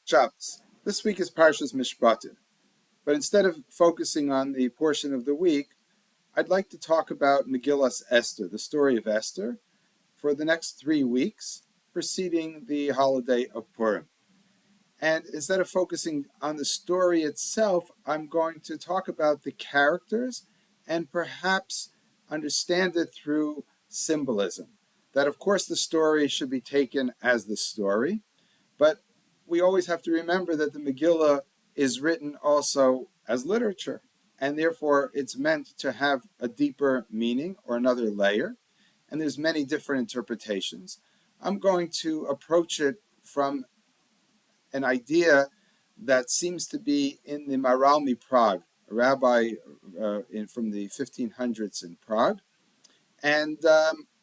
Shabbos. This week is Parshas Mishpatim, but instead of focusing on the portion of the week, I'd like to talk about Megillat Esther, the story of Esther, for the next 3 weeks preceding the holiday of Purim. And instead of focusing on the story itself, I'm going to talk about the characters and perhaps understand it through symbolism. That, of course, the story should be taken as the story, but we always have to remember that the Megillah is written also as literature, and therefore it's meant to have a deeper meaning or another layer, and there's many different interpretations. I'm going to approach it from an idea that seems to be in the Maralmi Prague, a rabbi from the 1500s in Prague, and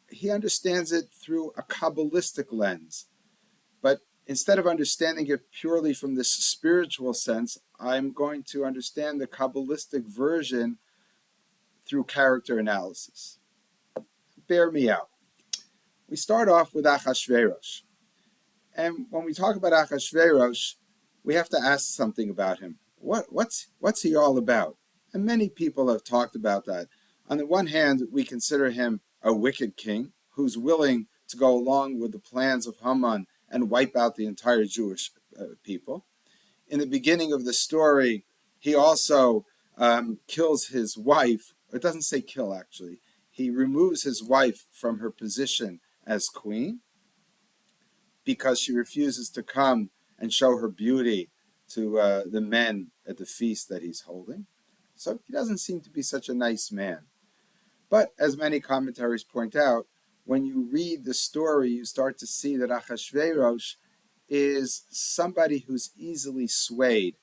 he understands it through a Kabbalistic lens. But instead of understanding it purely from this spiritual sense, I'm going to understand the Kabbalistic version through character analysis. Bear me out. We start off with Achashverosh. And when we talk about Achashverosh, we have to ask something about him. What's he all about? And many people have talked about that. On the one hand, we consider him a wicked king who's willing to go along with the plans of Haman and wipe out the entire Jewish people. In the beginning of the story, he also kills his wife. It doesn't say kill, actually. He removes his wife from her position as queen because she refuses to come and show her beauty to the men at the feast that he's holding. So he doesn't seem to be such a nice man. But as many commentaries point out, when you read the story, you start to see that Achashverosh is somebody who's easily swayed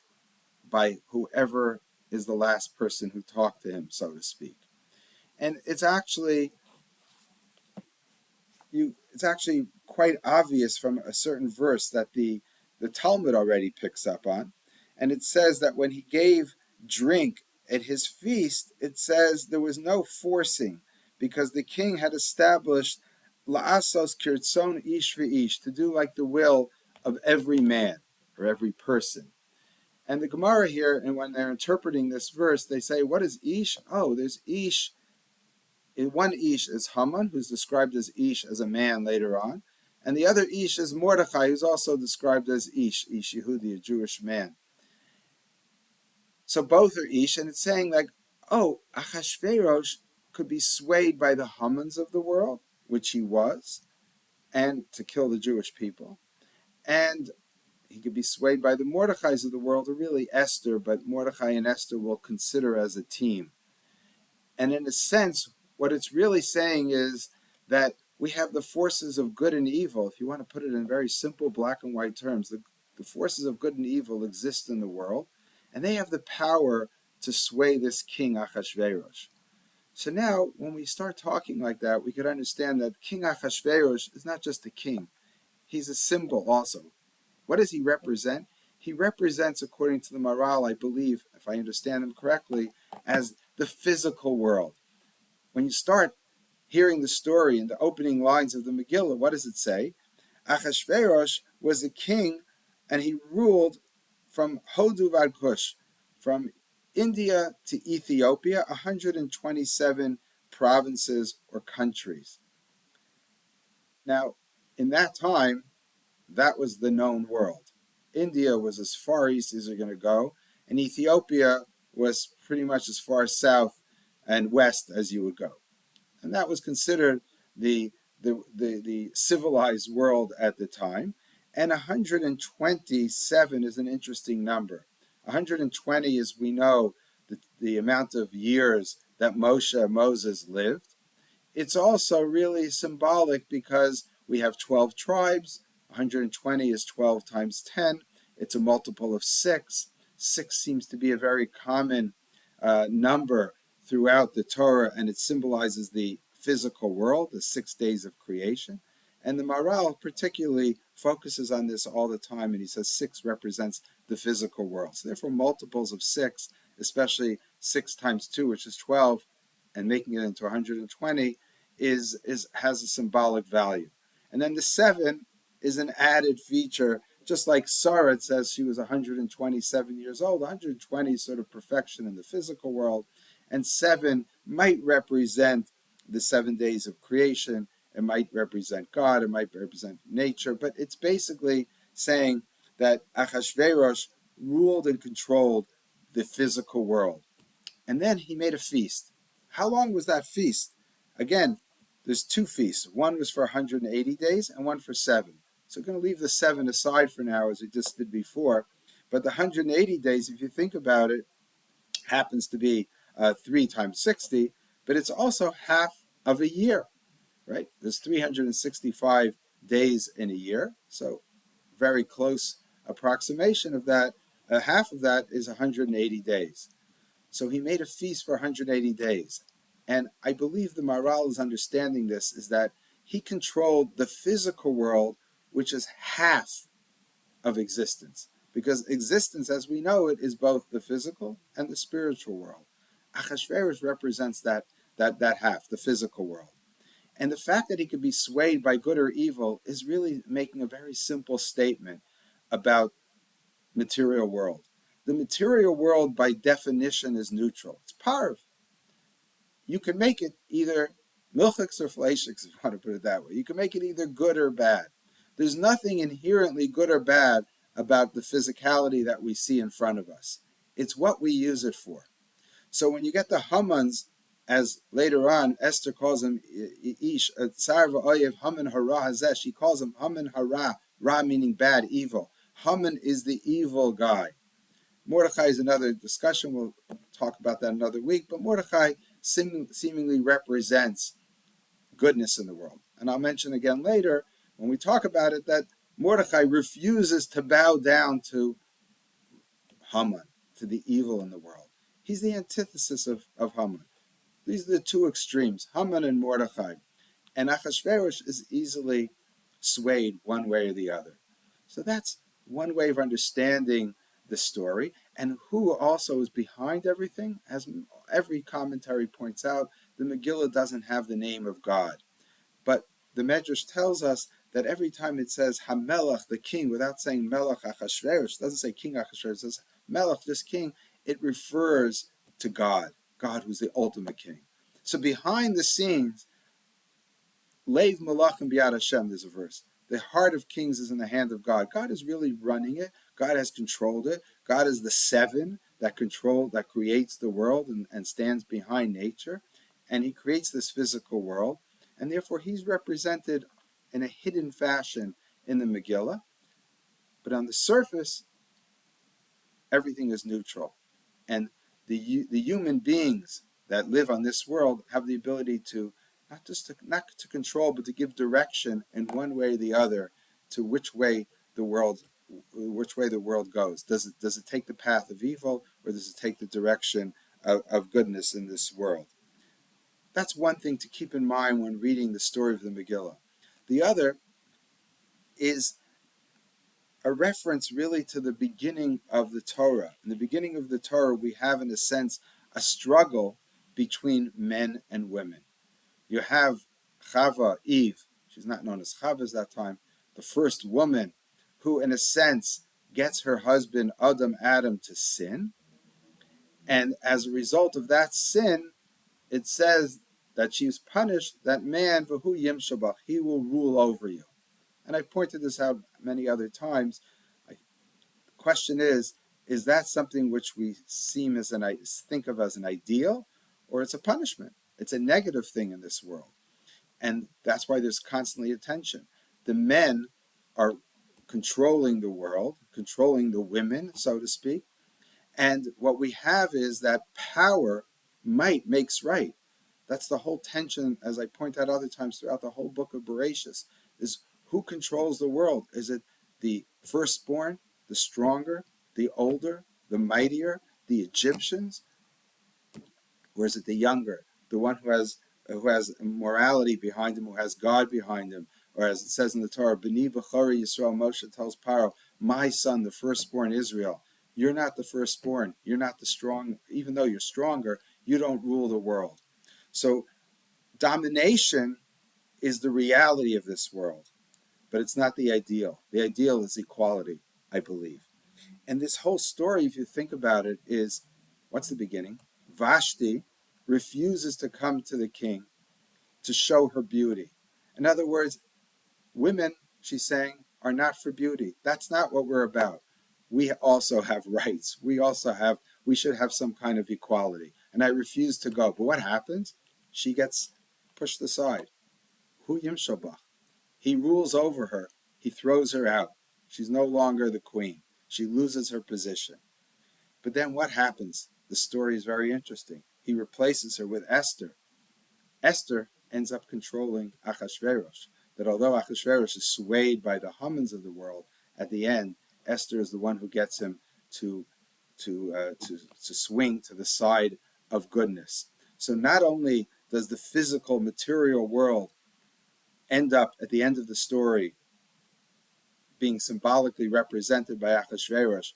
by whoever is the last person who talked to him, so to speak. And it's actually quite obvious from a certain verse that the Talmud already picks up on. And it says that when he gave drink at his feast, it says there was no forcing, because the king had established la'asos kirtzon ish v'ish, to do like the will of every man or every person. And the Gemara here, and when they're interpreting this verse, they say, what is ish? Oh, there's ish. One ish is Haman, who's described as ish, as a man later on. And the other ish is Mordechai, who's also described as ish Yehudi, a Jewish man. So both are ish, and it's saying like, oh, Achashverosh could be swayed by the Hamans of the world, which he was, and to kill the Jewish people. And he could be swayed by the Mordechais of the world, or really Esther, but Mordechai and Esther will consider as a team. And in a sense, what it's really saying is that we have the forces of good and evil. If you want to put it in very simple black and white terms, the forces of good and evil exist in the world, and they have the power to sway this king Achashverosh. So now, when we start talking like that, we could understand that King Achashverosh is not just a king. He's a symbol also. What does he represent? He represents, according to the Maral, I believe, if I understand him correctly, as the physical world. When you start hearing the story in the opening lines of the Megillah, what does it say? Achashverosh was a king, and he ruled from Hodu Vad Kush, from India to Ethiopia, 127 provinces or countries. Now, in that time, that was the known world. India was as far east as you're going to go, and Ethiopia was pretty much as far south and west as you would go. And that was considered the civilized world at the time. And 127 is an interesting number. 120 is, we know, the amount of years that Moses lived. It's also really symbolic because we have 12 tribes. 120 is 12 times 10. It's a multiple of 6. 6 seems to be a very common number throughout the Torah, and it symbolizes the physical world, the 6 days of creation. And the Maral particularly focuses on this all the time, and he says 6 represents the physical world. So therefore, multiples of 6, especially 6 times 2, which is 12, and making it into 120, has a symbolic value. And then the 7 is an added feature Just like Sarah, it says she was 127 years old. 120 is sort of perfection in the physical world, and 7 might represent the 7 days of creation. It might represent God, it might represent nature, but it's basically saying that Achashverosh ruled and controlled the physical world. And then he made a feast. How long was that feast? Again, there's 2 feasts. One was for 180 days and one for 7. So we're going to leave the 7 aside for now, as we just did before. But the 180 days, if you think about it, happens to be 3 times 60, but it's also half of a year, right? There's 365 days in a year, so very close approximation of that. Half of that is 180 days. So he made a feast for 180 days. And I believe the Maharal is understanding this, is that he controlled the physical world, which is half of existence. Because existence, as we know it, is both the physical and the spiritual world. Achashverosh represents that half, the physical world. And the fact that he could be swayed by good or evil is really making a very simple statement about material world. The material world, by definition, is neutral. It's parv. You can make it either milchiks or fleishiks, if you want to put it that way. You can make it either good or bad. There's nothing inherently good or bad about the physicality that we see in front of us. It's what we use it for. So when you get the Hamans, as later on Esther calls him Ish Tsar v'oyev Haman hara hazeh, she calls him Haman hara, Ra meaning bad, evil. Haman is the evil guy. Mordechai is another discussion. We'll talk about that another week. But Mordechai seemingly represents goodness in the world. And I'll mention again later, when we talk about it, that Mordechai refuses to bow down to Haman, to the evil in the world. He's the antithesis of Haman. These are the 2 extremes, Haman and Mordechai. And Achashverosh is easily swayed one way or the other. So that's one way of understanding the story. And who also is behind everything? As every commentary points out, the Megillah doesn't have the name of God. But the Medrash tells us that every time it says Hamelach, the king, without saying Melech Achashverosh, it doesn't say King Achashverosh, it says Melech, this king, it refers to God, God who's the ultimate king. So behind the scenes, Leiv Malachim B'yad Hashem, there's a verse. The heart of kings is in the hand of God. God is really running it. God has controlled it. God is the 7 that creates the world and stands behind nature. And he creates this physical world. And therefore he's represented in a hidden fashion in the Megillah. But on the surface, everything is neutral. And the human beings that live on this world have the ability to not to control, but to give direction in one way or the other to which way the world goes. Does it take the path of evil, or does it take the direction of goodness in this world? That's one thing to keep in mind when reading the story of the Megillah. The other is a reference really to the beginning of the Torah. In the beginning of the Torah, we have, in a sense, a struggle between men and women. You have Chava, Eve, she's not known as Chava at that time, the first woman who, in a sense, gets her husband Adam to sin. And as a result of that sin, it says that she's punished, that man, V'hu Yim Shabach, he will rule over you. And I've pointed this out many other times. The question is that something which we think of as an ideal, or it's a punishment? It's a negative thing in this world. And that's why there's constantly a tension. The men are controlling the world, controlling the women, so to speak. And what we have is that power, might makes right. That's the whole tension, as I point out other times throughout the whole book of Bereshis, is who controls the world? Is it the firstborn, the stronger, the older, the mightier, the Egyptians? Or is it the younger, the one who has morality behind him, who has God behind him? Or as it says in the Torah, B'ni B'chari Yisrael, Moshe tells Paro, my son, the firstborn Israel, you're not the firstborn, you're not the strong, even though you're stronger, you don't rule the world. So domination is the reality of this world. but it's not the ideal. The ideal is equality, I believe. And this whole story, if you think about it, is what's the beginning? Vashti refuses to come to the king to show her beauty. In other words, women, she's saying, are not for beauty. That's not what we're about. We also have rights. We should have some kind of equality. And I refuse to go. But what happens? She gets pushed aside. Hu Yimshabach. He rules over her. He throws her out. She's no longer the queen. She loses her position. But then what happens? The story is very interesting. He replaces her with Esther. Esther ends up controlling Achashverosh. That although Achashverosh is swayed by the Hamans of the world, at the end, Esther is the one who gets him to swing to the side of goodness. So not only does the physical material world end up at the end of the story being symbolically represented by Achashverosh,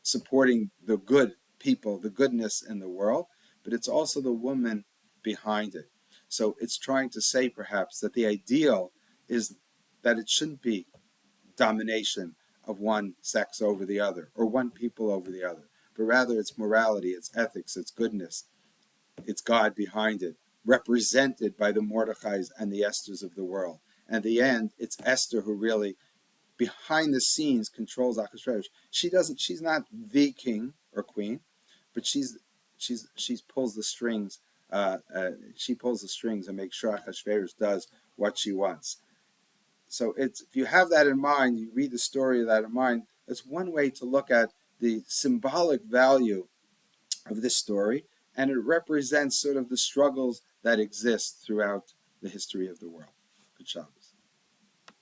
supporting the good people, the goodness in the world, but it's also the woman behind it. So it's trying to say perhaps that the ideal is that it shouldn't be domination of one sex over the other or one people over the other, but rather it's morality, it's ethics, it's goodness, it's God behind it, represented by the Mordechais and the Esthers of the world. And at the end, it's Esther who really behind the scenes controls Achashverosh. She's not the king or queen, but she pulls the strings. She pulls the strings and makes sure Achashverosh does what she wants. So if you have that in mind, you read the story of that in mind. That's one way to look at the symbolic value of this story, and it represents sort of the struggles that exist throughout the history of the world. Good job.